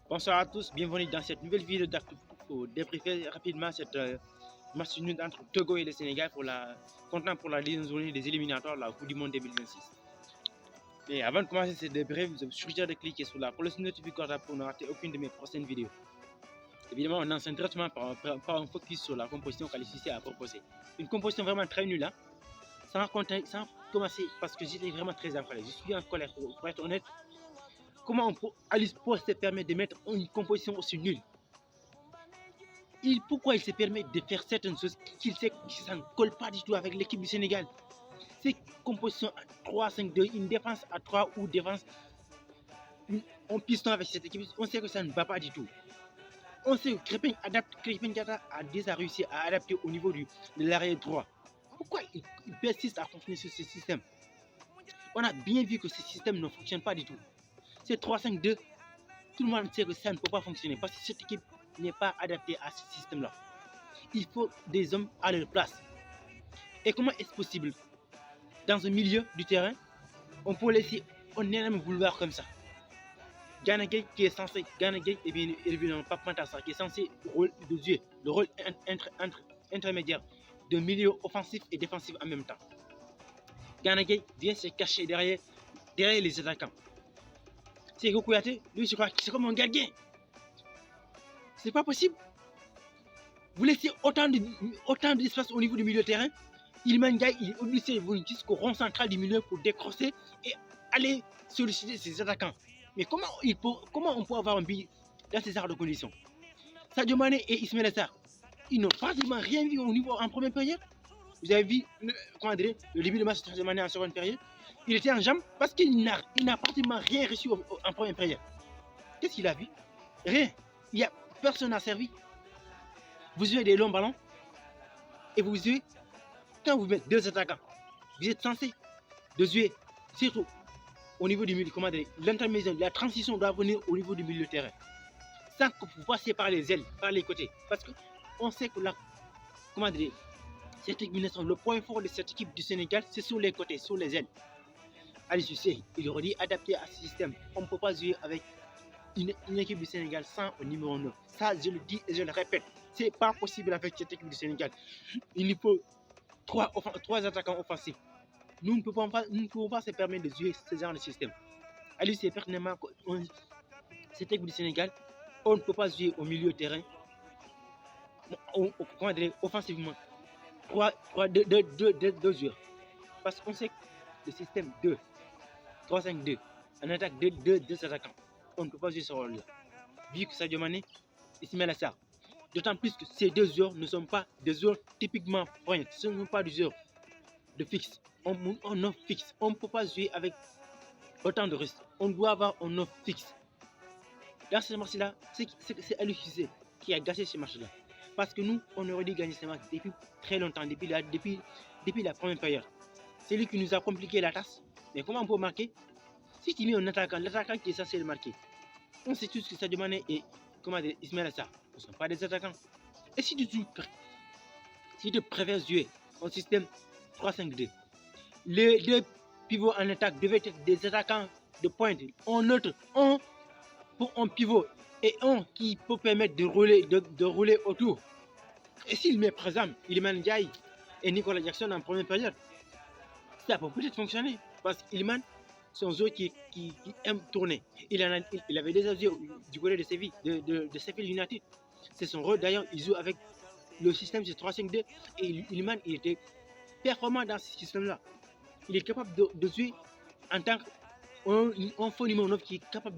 Bonsoir à tous, bienvenue dans cette nouvelle vidéo pour débriefer rapidement cette match nul entre Togo et le Sénégal comptant pour la deuxième journée des éliminatoires de la Coupe du Monde 2026. Mais avant de commencer cette débrief, je vous suggère de cliquer sur la cloche notificatoire pour ne rater aucune de mes prochaines vidéos. Évidemment, on enseigne directement par un focus sur la composition qu'Aliou a proposée. Une composition vraiment très nulle, hein? sans commencer parce que j'étais vraiment très en colère. Je suis en colère, pour être honnête. Comment Aliou se permettre de mettre une composition aussi nulle? Pourquoi il se permet de faire certaines choses qu'il sait que ça ne colle pas du tout avec l'équipe du Sénégal? C'est composition 3-5-2, une défense à 3 ou défense en piston avec cette équipe, on sait que ça ne va pas du tout. On sait que Krépin Diatta a déjà réussi à adapter au niveau de l'arrière droit. Pourquoi il persiste à fonctionner sur ce système? On a bien vu que ce système ne fonctionne pas du tout. C'est 3-5-2, tout le monde sait que ça ne peut pas fonctionner parce que cette équipe n'est pas adaptée à ce système-là. Il faut des hommes à leur place. Et comment est-ce possible? Dans un milieu du terrain, on peut laisser un énorme boulevard comme ça. Gana Gueye qui est censé, Gana Gueye et bien évidemment Pape Matar Sarr qui est censé jouer le rôle intermédiaire de milieu offensif et défensif en même temps. Gana Gueye vient se cacher derrière les attaquants. C'est Kouyaté, lui je crois que c'est comme un gardien. C'est pas possible. Vous laissez autant d'espace au niveau du milieu de terrain. Iliman Ndiaye, il est obligé de venir jusqu'au rond central du milieu pour décrocher et aller solliciter ses attaquants. Mais comment on peut avoir un but dans ces genres de conditions? Sadio Mané et Ismaïla Sarr, ils n'ont pratiquement rien vu au niveau en première période. Vous avez vu le début de match de Sadio Mané en seconde période. Il était en jambe parce qu'il n'a pratiquement rien reçu en première période. Qu'est-ce qu'il a vu? Rien. Il n'y a personne à servir. Vous jouez des longs ballons et vous jouez, quand vous mettez deux attaquants, vous êtes censé de jouer surtout au niveau du milieu, l'intermédiaire, la transition doit venir au niveau du milieu de terrain, sans que vous passiez par les ailes, par les côtés, parce qu'on sait que cette élimination, le point fort de cette équipe du Sénégal, c'est sur les côtés, sur les ailes. Aliou Cissé, il aurait dit adapter à ce système. On ne peut pas jouer avec une équipe du Sénégal sans un numéro 9. Ça, je le dis et je le répète, c'est pas possible avec cette équipe du Sénégal. Il nous faut trois attaquants offensifs. Nous ne pouvons pas se permettre de jouer ce genre de système. Aliou sait pertinemment que cette équipe du Sénégal, on ne peut pas jouer au milieu de terrain offensivement. Deux joueurs. Parce qu'on sait que le système 3-5-2, en attaque deux attaquants, on ne peut pas jouer ce rôle-là. Vu que Sadio Mané, Ismaïla Sarr, d'autant plus que ces deux joueurs ne sont pas des joueurs typiquement points, ce ne sont pas des joueurs de fixe. On offre fixe. On ne peut pas jouer avec autant de risques. On doit avoir un offre fixe. Dans ce match-là, c'est Aliou Cissé qui a gâché ce match-là. Parce que nous, on aurait dû gagner ce match depuis très longtemps, depuis la première période. C'est lui qui nous a compliqué la tasse. Mais comment on peut marquer? Si tu mets un attaquant, l'attaquant qui est censé le marquer, on sait tous que Sadio Mané et Ismaïla Sarr ne sont pas des attaquants. Et si tu préfères jouer au système 3-5-2, les deux pivots en attaque devaient être des attaquants de pointe. Un pour un pivot et un qui peut permettre de rouler autour. Et s'il met par exemple Iliman Ndiaye et Nicolas Jackson en première période, ça peut peut-être fonctionner. Parce qu'Iliman, c'est un joueur qui aime tourner. Il avait déjà joué du côté de Séville, de Sheffield United. C'est son rôle d'ailleurs, il joue avec le système de 3-5-2 et Iliman, il était performant dans ce système-là. Il est capable de jouer en tant qu'un faux numéro 9 qui est capable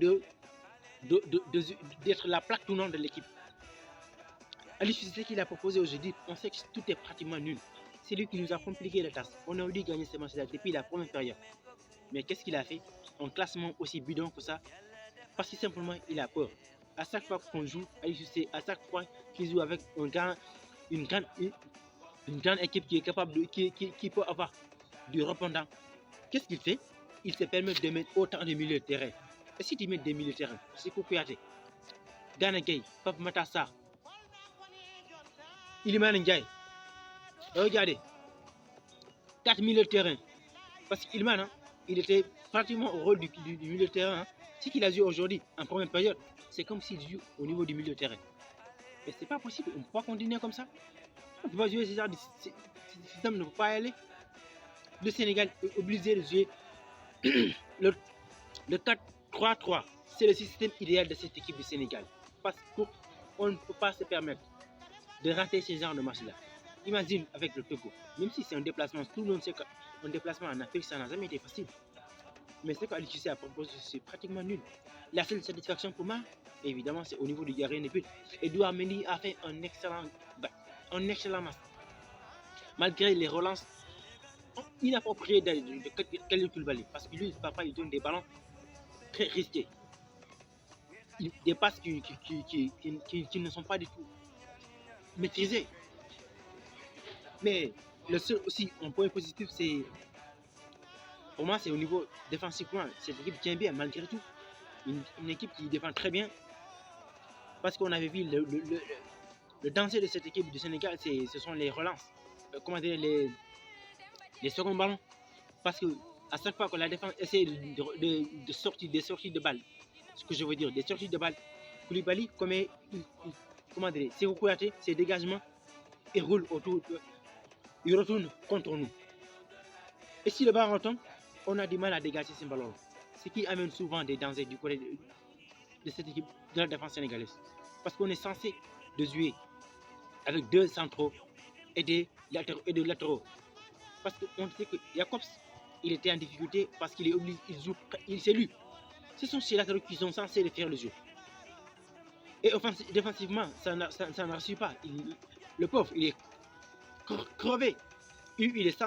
d'être la plaque tournante de l'équipe. Aliou Cissé qu'il a proposé aujourd'hui, on sait que tout est pratiquement nul. C'est lui qui nous a compliqué la tasse. On aurait dû gagner ce match-là depuis la première période. Mais qu'est-ce qu'il a fait? Un classement aussi bidon que ça, parce que simplement il a peur. À chaque fois qu'on joue, Aliou Cissé, à chaque fois qu'il joue avec une grande équipe qui est capable qui peut avoir du répondant, qu'est-ce qu'il fait? Il se permet de mettre autant de milieux de terrain. Et si tu mets des milieux de terrain, c'est Kouyaté, Gana Gueye, Pape Matar Sarr, Iliman Ndiaye. Regardez, 4 milieux de terrain. Parce qu'Iliman, il était pratiquement au rôle du milieu de terrain. Ce qu'il a joué aujourd'hui en première période, c'est comme s'il joue au niveau du milieu de terrain. Mais c'est pas possible, on ne peut pas continuer comme ça. On ne peut pas jouer ce genre de système, ne peut pas y aller. Le Sénégal est obligé de jouer le, le 4-3-3. C'est le système idéal de cette équipe du Sénégal. Parce qu'on ne peut pas se permettre de rater ce genre de match-là. Imagine avec le Togo, même si c'est un déplacement, tout le monde sait qu'un déplacement en Afrique, ça n'a jamais été facile. Mais ce qu'Ali Cissé a proposé, c'est pratiquement nul. La seule satisfaction pour moi, évidemment, c'est au niveau du gardien de but. Edouard Mendy a fait un excellent match. Malgré les relances inappropriées de Kalidou Koulibaly, parce que lui, parfois, il donne des ballons très risqués. Des passes qui ne sont pas du tout maîtrisées. Mais le seul aussi, un point positif, c'est pour moi, c'est au niveau défensivement. Cette équipe tient bien malgré tout. Une équipe qui défend très bien. Parce qu'on avait vu le danger de cette équipe du Sénégal, ce sont les relances. Comment dire, les seconds ballons. Parce que à chaque fois que la défense essaie de sortir des sorties de balles, ce que je veux dire, des sorties de balles, Koulibaly commet, comment dire, ses Kouyaté, ses dégagements, et roule autour, il retourne contre nous. Et si le ballon retombe, on a du mal à dégager ces ballons. Ce qui amène souvent des dangers du côté de cette équipe, de la défense sénégalaise. Parce qu'on est censé de jouer avec deux centraux et des latéraux. Parce qu'on sait que Jacobs, il était en difficulté parce qu'il est obligé, il s'est lu. Ce sont ces latéraux qui sont censés faire le jeu. Et défensivement, ça ne réussit pas. Le pauvre, il est crevé. Il est censé